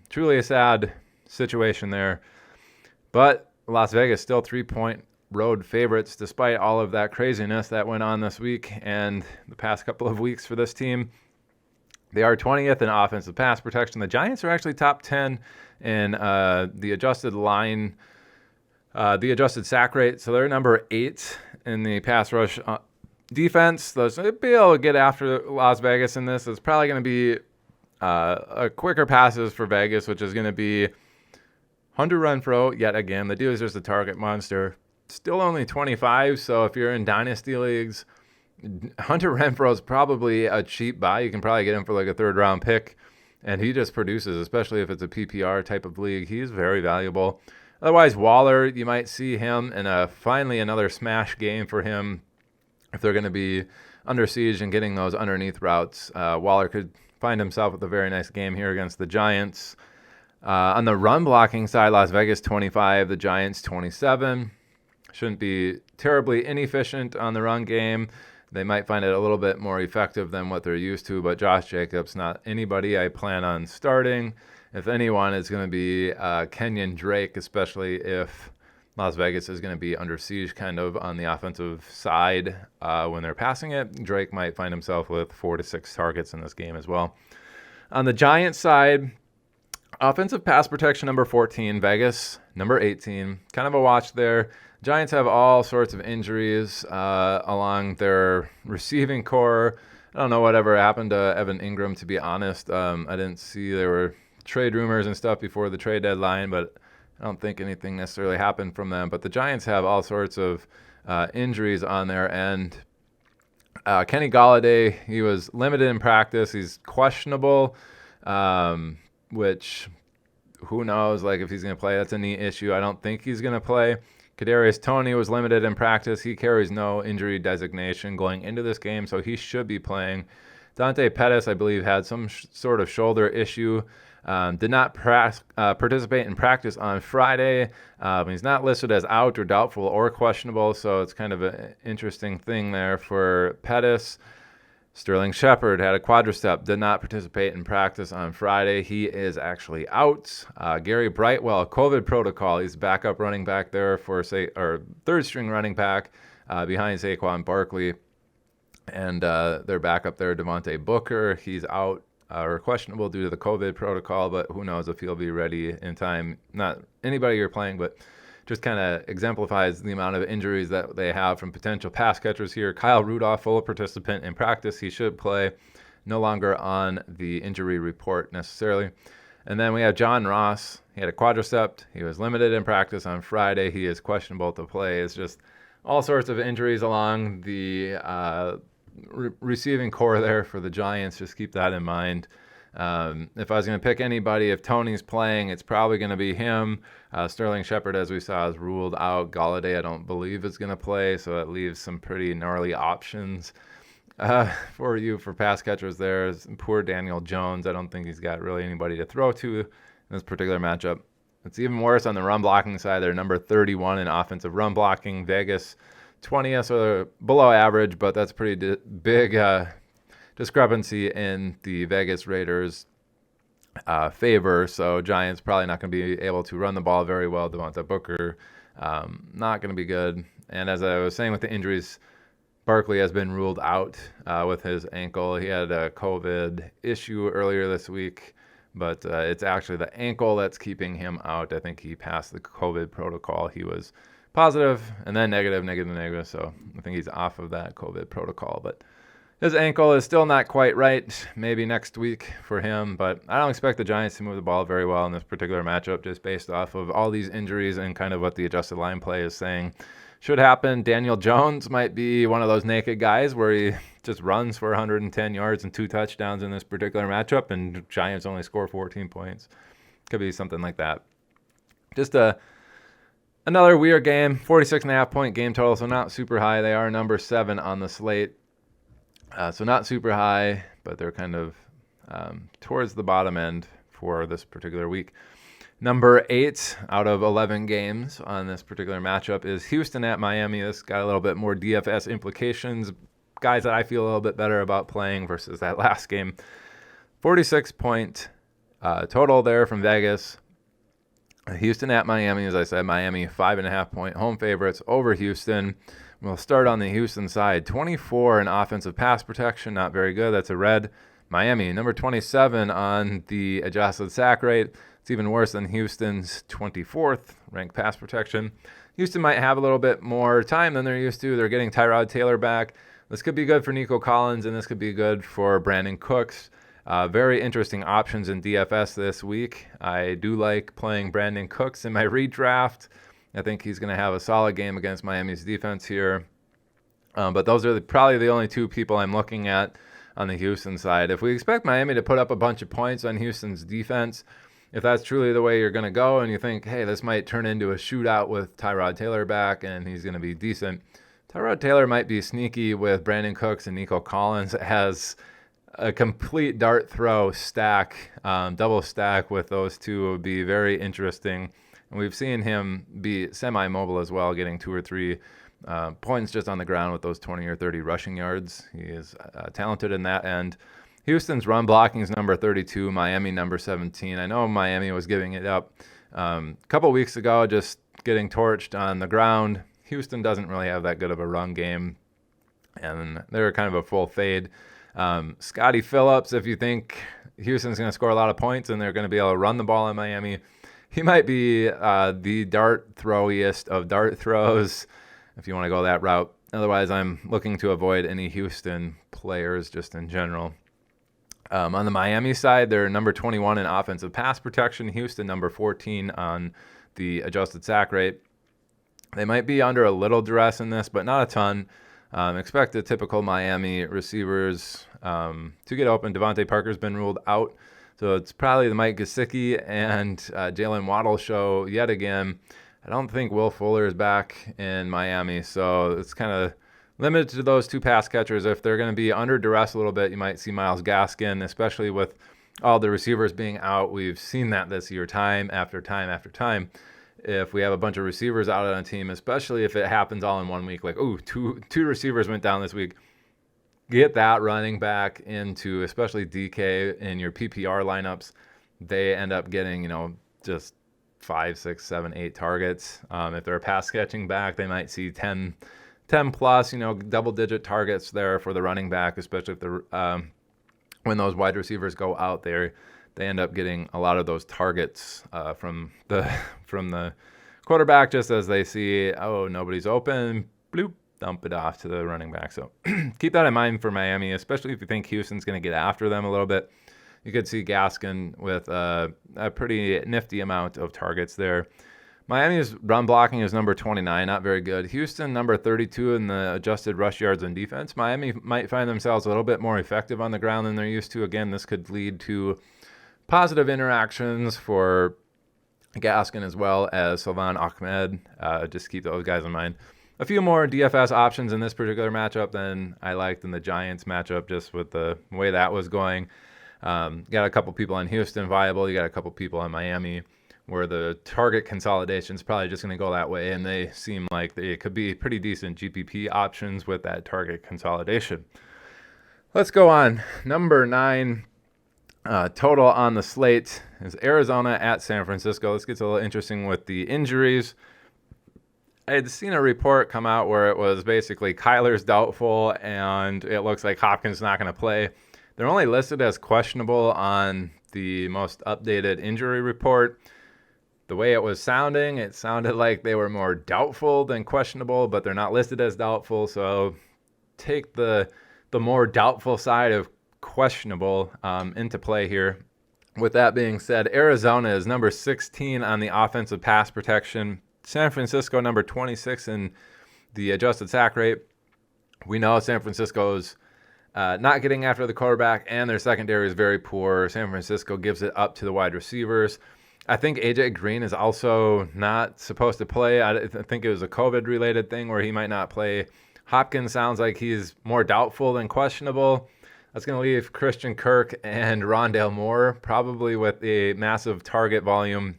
truly a sad situation there. But Las Vegas still 3-point road favorites despite all of that craziness that went on this week and the past couple of weeks for this team. They are 20th in offensive pass protection. The Giants are actually top 10 in the adjusted line, the adjusted sack rate. So they're number 8 in the pass rush defense. They'll be able to get after Las Vegas in this. It's probably going to be a quicker passes for Vegas, which is going to be Hunter Renfrow yet again. The dude is just a target monster. Still only 25, so if you're in dynasty leagues, Hunter Renfrow is probably a cheap buy. You can probably get him for like a 3rd-round pick, and he just produces, especially if it's a PPR type of league. He's very valuable. Otherwise, Waller, you might see him in finally another smash game for him if they're going to be under siege and getting those underneath routes. Waller could find himself with a very nice game here against the Giants. On the run blocking side, Las Vegas 25, the Giants 27. Shouldn't be terribly inefficient on the run game. They might find it a little bit more effective than what they're used to, but Josh Jacobs, not anybody I plan on starting. If anyone, it's going to be Kenyon Drake, especially if Las Vegas is going to be under siege kind of on the offensive side when they're passing it. Drake might find himself with 4 to 6 targets in this game as well. On the Giants side, offensive pass protection number 14, Vegas number 18. Kind of a watch there. Giants have all sorts of injuries along their receiving core. I don't know whatever happened to Evan Ingram, to be honest. I didn't see there were trade rumors and stuff before the trade deadline, but I don't think anything necessarily happened from them. But the Giants have all sorts of injuries on their end. Kenny Golladay, he was limited in practice. He's questionable, which who knows, like if he's going to play. That's a knee issue. I don't think he's going to play. Kadarius Toney was limited in practice. He carries no injury designation going into this game, so he should be playing. Dante Pettis, I believe, had some sort of shoulder issue. Did not participate in practice on Friday. He's not listed as out or doubtful or questionable, so it's kind of an interesting thing there for Pettis. Sterling Shepard had a quadricep, did not participate in practice on Friday. He is actually out. Gary Brightwell, COVID protocol. He's backup running back there for third-string running back behind Saquon Barkley. And their backup there, Devontae Booker, he's out or questionable due to the COVID protocol, but who knows if he'll be ready in time. Not anybody you're playing, but just kind of exemplifies the amount of injuries that they have from potential pass catchers here. Kyle Rudolph, full participant in practice. He should play, no longer on the injury report necessarily. And then we have John Ross. He had a quadricep. He was limited in practice on Friday. He is questionable to play. It's just all sorts of injuries along the receiving core there for the Giants. Just keep that in mind. If I was going to pick anybody, if Tony's playing, it's probably going to be him. Sterling Shepard, as we saw, is ruled out. Galladay, I don't believe, is going to play, so that leaves some pretty gnarly options for you for pass catchers there. Poor Daniel Jones. I don't think he's got really anybody to throw to in this particular matchup. It's even worse on the run blocking side. They're number 31 in offensive run blocking. Vegas 20th, so they're below average, but that's pretty big discrepancy in the Vegas Raiders' favor. So Giants probably not going to be able to run the ball very well. Devontae Booker not going to be good. And as I was saying with the injuries, Barkley has been ruled out with his ankle. He had a COVID issue earlier this week, but it's actually the ankle that's keeping him out. I think he passed the COVID protocol. He was positive and then negative. So I think he's off of that COVID protocol. But his ankle is still not quite right. Maybe next week for him. But I don't expect the Giants to move the ball very well in this particular matchup, just based off of all these injuries and kind of what the adjusted line play is saying should happen. Daniel Jones might be one of those naked guys where he just runs for 110 yards and 2 touchdowns in this particular matchup, and Giants only score 14 points. Could be something like that. Just another weird game. 46.5 point game total, so not super high. They are number 7 on the slate, so not super high, but they're kind of towards the bottom end for this particular week. Number 8 out of 11 games on this particular matchup is Houston at Miami. This got a little bit more DFS implications. Guys that I feel a little bit better about playing versus that last game. 46 point total there from Vegas. Houston at Miami, as I said, Miami 5.5 point home favorites over Houston. We'll start on the Houston side. 24 in offensive pass protection, not very good. That's a red. Miami, number 27 on the adjusted sack rate. It's even worse than Houston's 24th ranked pass protection. Houston might have a little bit more time than they're used to. They're getting Tyrod Taylor back. This could be good for Nico Collins, and this could be good for Brandon Cooks. Very interesting options in DFS this week. I do like playing Brandon Cooks in my redraft. I think he's going to have a solid game against Miami's defense here. But those are probably the only 2 people I'm looking at on the Houston side. If we expect Miami to put up a bunch of points on Houston's defense, if that's truly the way you're going to go and you think, hey, this might turn into a shootout with Tyrod Taylor back and he's going to be decent, Tyrod Taylor might be sneaky with Brandon Cooks and Nico Collins as a complete dart throw stack, double stack with those 2 would be very interesting. And we've seen him be semi-mobile as well, getting 2 or 3 points just on the ground with those 20 or 30 rushing yards. He is talented in that end. Houston's run blocking is number 32, Miami number 17. I know Miami was giving it up a couple weeks ago, just getting torched on the ground. Houston doesn't really have that good of a run game, and they're kind of a full fade. Scotty Phillips, if you think Houston's going to score a lot of points and they're going to be able to run the ball in Miami, he might be the dart throwiest of dart throws, if you want to go that route. Otherwise, I'm looking to avoid any Houston players just in general. On the Miami side, they're number 21 in offensive pass protection. Houston, number 14 on the adjusted sack rate. They might be under a little duress in this, but not a ton. Expect the typical Miami receivers to get open. Devontae Parker's been ruled out, so it's probably the Mike Gesicki and Jalen Waddle show yet again. I don't think Will Fuller is back in Miami, so it's kind of limited to those 2 pass catchers. If they're going to be under duress a little bit, you might see Myles Gaskin, especially with all the receivers being out. We've seen that this year time after time after time. If we have a bunch of receivers out on a team, especially if it happens all in one week, like, two receivers went down this week, get that running back into, especially DK in your PPR lineups. They end up getting, just 5, 6, 7, 8 targets. If they're a pass catching back, they might see 10 plus, double-digit targets there for the running back, especially if when those wide receivers go out there, they end up getting a lot of those targets from the quarterback, just as they see, oh, nobody's open, bloop, dump it off to the running back. So keep that in mind for Miami, especially if you think Houston's going to get after them a little bit. You could see Gaskin with a pretty nifty amount of targets there. Miami's run blocking is number 29, not very good. Houston, number 32 in the adjusted rush yards on defense. Miami might find themselves a little bit more effective on the ground than they're used to. Again, this could lead to positive interactions for Gaskin as well as Salvan Ahmed. Just keep those guys in mind. A few more DFS options in this particular matchup than I liked in the Giants matchup, just with the way that was going. You got a couple people on Houston viable. You got a couple people on Miami where the target consolidation is probably just going to go that way, and they seem like they could be pretty decent GPP options with that target consolidation. Let's go on. Number 9 total on the slate is Arizona at San Francisco. This gets a little interesting with the injuries. I had seen a report come out where it was basically Kyler's doubtful, and it looks like Hopkins not going to play. They're only listed as questionable on the most updated injury report. The way it was sounding, it sounded like they were more doubtful than questionable, but they're not listed as doubtful. So take the more doubtful side of questionable into play here. With that being said, Arizona is number 16 on the offensive pass protection. San Francisco, number 26 in the adjusted sack rate. We know San Francisco's not getting after the quarterback, and their secondary is very poor. San Francisco gives it up to the wide receivers. I think A.J. Green is also not supposed to play. I think it was a COVID-related thing where he might not play. Hopkins sounds like he's more doubtful than questionable. That's going to leave Christian Kirk and Rondale Moore, probably with a massive target volume.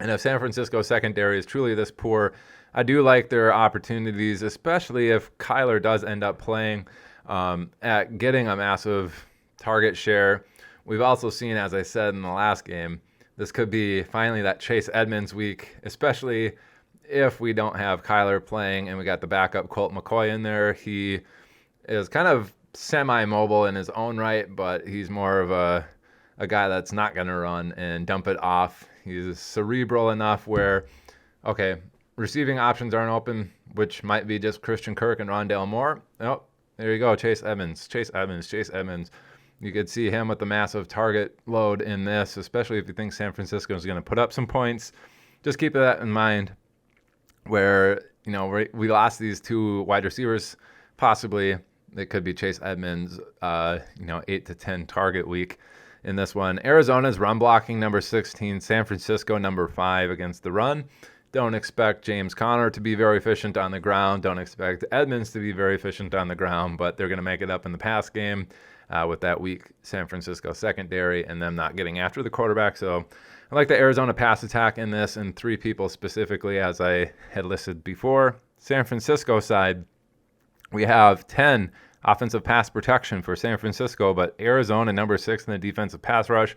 And if San Francisco's secondary is truly this poor, I do like their opportunities, especially if Kyler does end up playing, at getting a massive target share. We've also seen, as I said in the last game, this could be finally that Chase Edmonds week, especially if we don't have Kyler playing and we got the backup Colt McCoy in there. He is kind of semi-mobile in his own right, but he's more of a guy that's not going to run and dump it off. He's cerebral enough where, okay, receiving options aren't open, which might be just Christian Kirk and Rondale Moore. Oh, there you go, Chase Edmonds. You could see him with the massive target load in this, especially if you think San Francisco is going to put up some points. Just keep that in mind where, we lost these 2 wide receivers. Possibly it could be Chase Edmonds, 8 to 10 target week in this one. Arizona's run blocking number 16, San Francisco number 5 against the run. Don't expect James Conner to be very efficient on the ground. Don't expect Edmonds to be very efficient on the ground, but they're going to make it up in the pass game. With that weak San Francisco secondary and them not getting after the quarterback. So I like the Arizona pass attack in this, and 3 people specifically, as I had listed before. San Francisco side, we have 10 offensive pass protection for San Francisco, but Arizona number 6 in the defensive pass rush.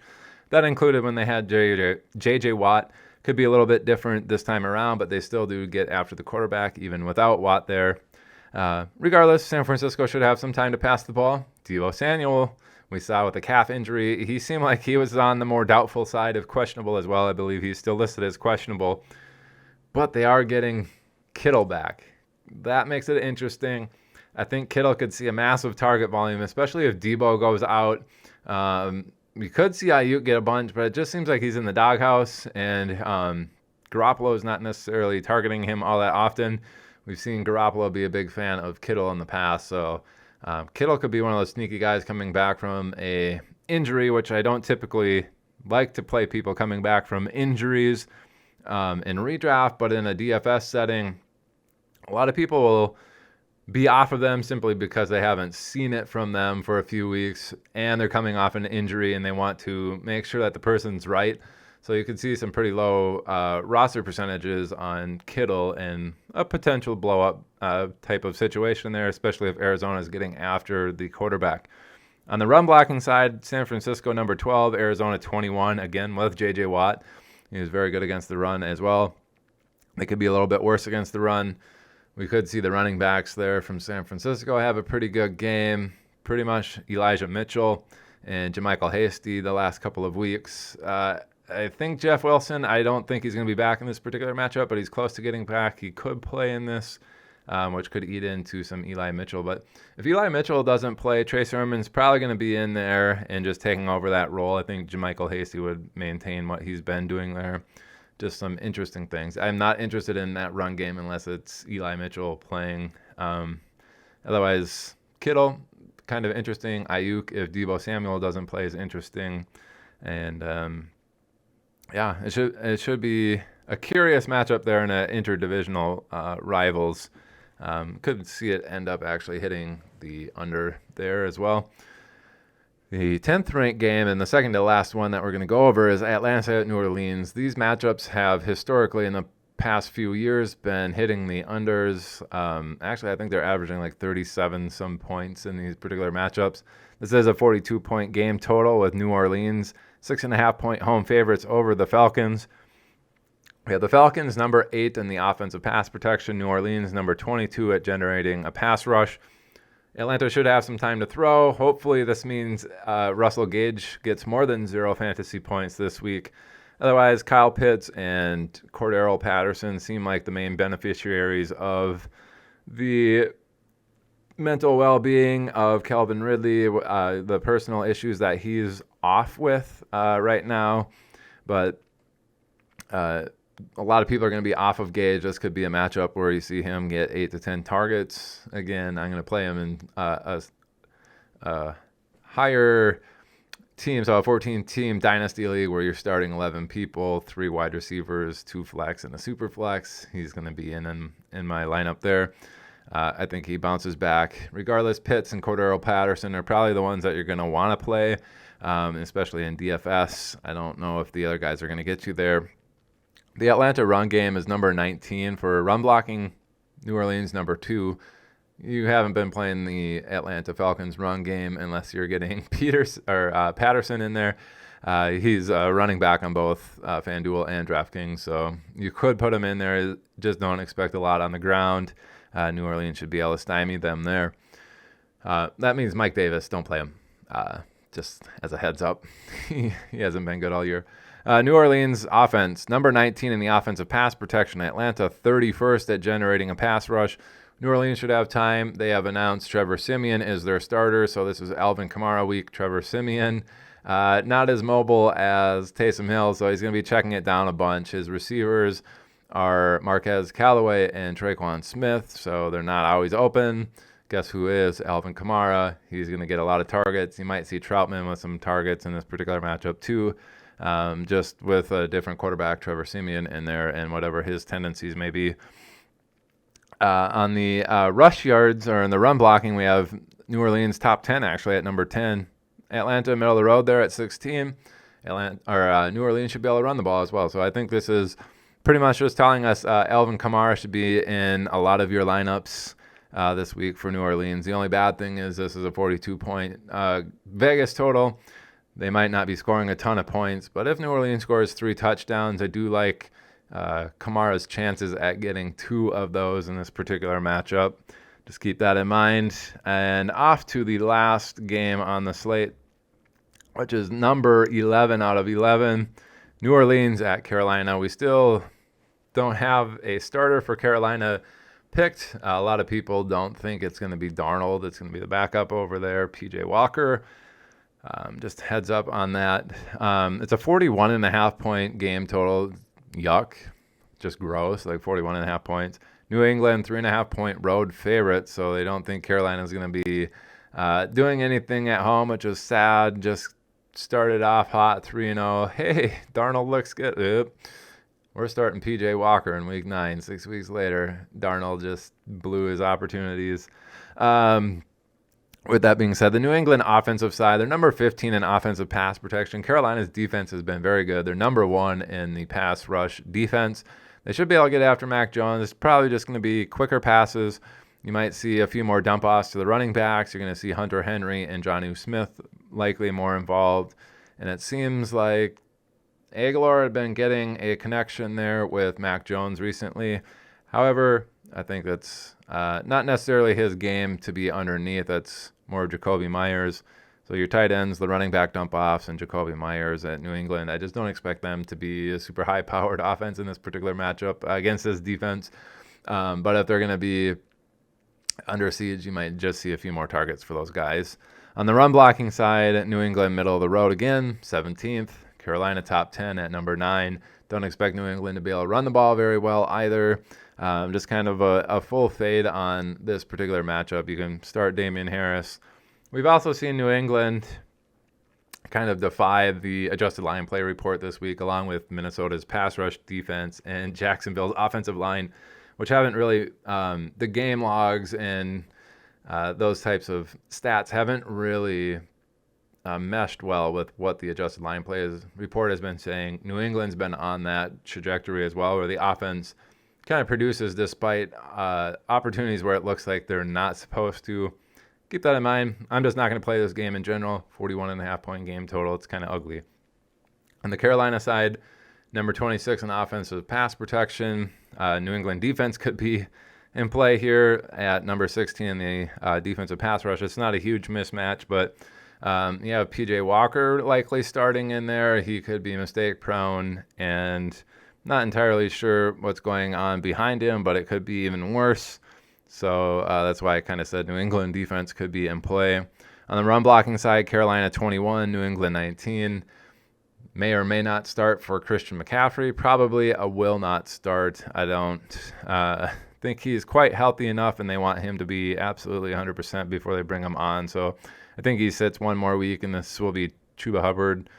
That included when they had J.J. Watt. Could be a little bit different this time around, but they still do get after the quarterback even without Watt there. Regardless, San Francisco should have some time to pass the ball. Deebo Samuel, we saw with a calf injury, he seemed like he was on the more doubtful side of questionable as well. I believe he's still listed as questionable, but they are getting Kittle back. That makes it interesting. I think Kittle could see a massive target volume, especially if Deebo goes out. We could see Ayuk get a bunch, but it just seems like he's in the doghouse, and Garoppolo is not necessarily targeting him all that often. We've seen Garoppolo be a big fan of Kittle in the past, so Kittle could be one of those sneaky guys coming back from a injury, which I don't typically like to play people coming back from injuries in redraft, but in a DFS setting, a lot of people will be off of them simply because they haven't seen it from them for a few weeks, and they're coming off an injury, and they want to make sure that the person's right. So you can see some pretty low roster percentages on Kittle and a potential blow-up type of situation there, especially if Arizona is getting after the quarterback. On the run blocking side, San Francisco number 12, Arizona 21, again with J.J. Watt. He was very good against the run as well. They could be a little bit worse against the run. We could see the running backs there from San Francisco have a pretty good game. Pretty much Elijah Mitchell and JaMychal Hasty the last couple of weeks. I think Jeff Wilson, I don't think he's going to be back in this particular matchup, but he's close to getting back. He could play in this, which could eat into some Eli Mitchell. But if Eli Mitchell doesn't play, Trey Sermon's probably going to be in there and just taking over that role. I think JaMychal Hasty would maintain what he's been doing there. Just some interesting things. I'm not interested in that run game unless it's Eli Mitchell playing. Otherwise, Kittle, kind of interesting. Ayuk, if Deebo Samuel doesn't play, is interesting. And yeah, it should be a curious matchup there in an interdivisional rivals. Could see it end up actually hitting the under there as well. The 10th ranked game and the second to last one that we're going to go over is Atlanta at New Orleans. These matchups have historically in the past few years been hitting the unders. Actually, I think they're averaging like 37 some points in these particular matchups. This is a 42-point game total with New Orleans 6.5-point home favorites over the Falcons. We have the Falcons number 8 in the offensive pass protection. New Orleans number 22 at generating a pass rush. Atlanta should have some time to throw. Hopefully this means Russell Gage gets more than 0 fantasy points this week. Otherwise, Kyle Pitts and Cordero Patterson seem like the main beneficiaries of the mental well-being of Calvin Ridley, the personal issues that he's off with right now. But a lot of people are going to be off of Gage. This could be a matchup where you see him get 8 to 10 targets. Again, I'm going to play him in a higher team, so a 14-team dynasty league where you're starting 11 people, 3 wide receivers, 2 flex, and a super flex. He's going to be in my lineup there. I think he bounces back. Regardless, Pitts and Cordero Patterson are probably the ones that you're going to want to play, especially in DFS. I don't know if the other guys are going to get you there. The Atlanta run game is number 19 for run blocking. New Orleans number 2. You haven't been playing the Atlanta Falcons run game unless you're getting Patterson in there. He's running back on both FanDuel and DraftKings, so you could put him in there. Just don't expect a lot on the ground. New Orleans should be able to stymie them there. That means Mike Davis, don't play him. Just as a heads up. He hasn't been good all year. New Orleans offense, number 19 in the offensive pass protection. Atlanta 31st at generating a pass rush. New Orleans should have time. They have announced Trevor Siemian is their starter, so this is Alvin Kamara week. Trevor Siemian, not as mobile as Taysom Hill, so he's going to be checking it down a bunch. His receivers are Marquez Callaway and Traquan Smith, so they're not always open. Guess who is? Alvin Kamara. He's going to get a lot of targets. You might see Troutman with some targets in this particular matchup too, just with a different quarterback, Trevor Siemian, in there and whatever his tendencies may be. On the rush yards or in the run blocking, we have New Orleans top 10 actually at number 10. Atlanta middle of the road there at 16. New Orleans should be able to run the ball as well. So I think this is pretty much just telling us Alvin Kamara should be in a lot of your lineups this week for New Orleans. The only bad thing is this is a 42-point Vegas total. They might not be scoring a ton of points, but if New Orleans scores 3 touchdowns, I do like Kamara's chances at getting 2 of those in this particular matchup. Just keep that in mind. And off to the last game on the slate, which is number 11 out of 11. New Orleans at Carolina. We still don't have a starter for Carolina picked. A lot of people don't think it's going to be Darnold. It's going to be the backup over there, PJ Walker. Just heads up on that. It's a 41.5-point game total. Yuck. Just gross, like 41.5 points. New England, 3.5-point road favorite, so they don't think Carolina's going to be doing anything at home, which is sad. Just started off hot 3-0. Hey, Darnold looks good. Oop. We're starting PJ Walker in week 9. 6 weeks later, Darnold just blew his opportunities. With that being said, the New England offensive side, they're number 15 in offensive pass protection. Carolina's defense has been very good. They're number 1 in the pass rush defense. They should be able to get after Mac Jones. It's probably just going to be quicker passes. You might see a few more dump offs to the running backs. You're going to see Hunter Henry and Jonnu Smith likely more involved. And it seems like Aguilar had been getting a connection there with Mac Jones recently. However, I think that's not necessarily his game to be underneath. That's more Jacoby Myers. So your tight ends, the running back dump-offs, and Jacoby Myers at New England, I just don't expect them to be a super high-powered offense in this particular matchup against this defense. But if they're going to be under siege, you might just see a few more targets for those guys. On the run blocking side, New England middle of the road again, 17th. Carolina top 10 at number 9. Don't expect New England to be able to run the ball very well either. Just kind of a full fade on this particular matchup. You can start Damian Harris. We've also seen New England kind of defy the adjusted line play report this week, along with Minnesota's pass rush defense and Jacksonville's offensive line, which haven't really, the game logs and those types of stats haven't really meshed well with what the adjusted line play report has been saying. New England's been on that trajectory as well, where the offense kind of produces despite opportunities where it looks like they're not supposed to. Keep that in mind. I'm just not going to play this game in general. 41.5 point game total. It's kind of ugly. On the Carolina side, number 26 in offensive pass protection. New England defense could be in play here at number 16 in the defensive pass rush. It's not a huge mismatch, but you have PJ Walker likely starting in there. He could be mistake prone and not entirely sure what's going on behind him, but it could be even worse. So that's why I kind of said New England defense could be in play. On the run blocking side, Carolina 21, New England 19. May or may not start for Christian McCaffrey. Probably a will not start. I don't think he's quite healthy enough, and they want him to be absolutely 100% before they bring him on. So I think he sits one more week, and this will be Chuba Hubbard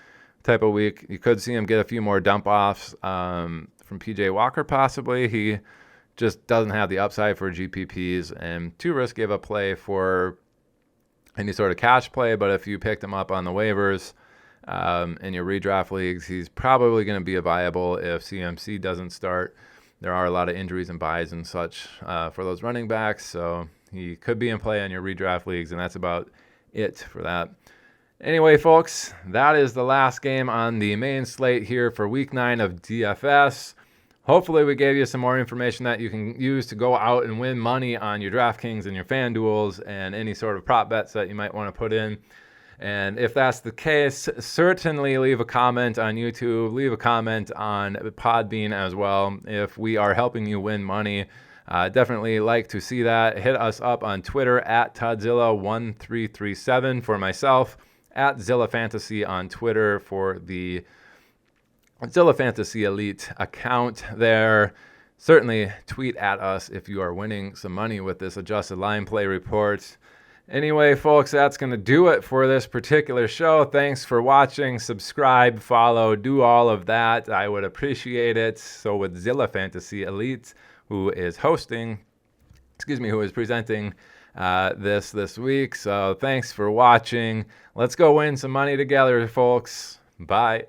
type of week. You could see him get a few more dump-offs from PJ Walker possibly. He just doesn't have the upside for GPPs and too risky of a play for any sort of cash play. But if you picked him up on the waivers in your redraft leagues, he's probably going to be viable if CMC doesn't start. There are a lot of injuries and buys and such for those running backs. So he could be in play in your redraft leagues, and that's about it for that. Anyway, folks, that is the last game on the main slate here for Week 9 of DFS. Hopefully we gave you some more information that you can use to go out and win money on your DraftKings and your FanDuels and any sort of prop bets that you might want to put in. And if that's the case, certainly leave a comment on YouTube, leave a comment on Podbean as well. If we are helping you win money, definitely like to see that. Hit us up on Twitter at Todzilla1337 for myself, at Zilla Fantasy on Twitter for the Zilla Fantasy Elite account there. Certainly tweet at us if you are winning some money with this adjusted line play report. Anyway, folks, that's going to do it for this particular show. Thanks for watching. Subscribe, follow, do all of that. I would appreciate it. So with Zilla Fantasy Elite, who is presenting this week. So thanks for watching. Let's go win some money together, folks. Bye.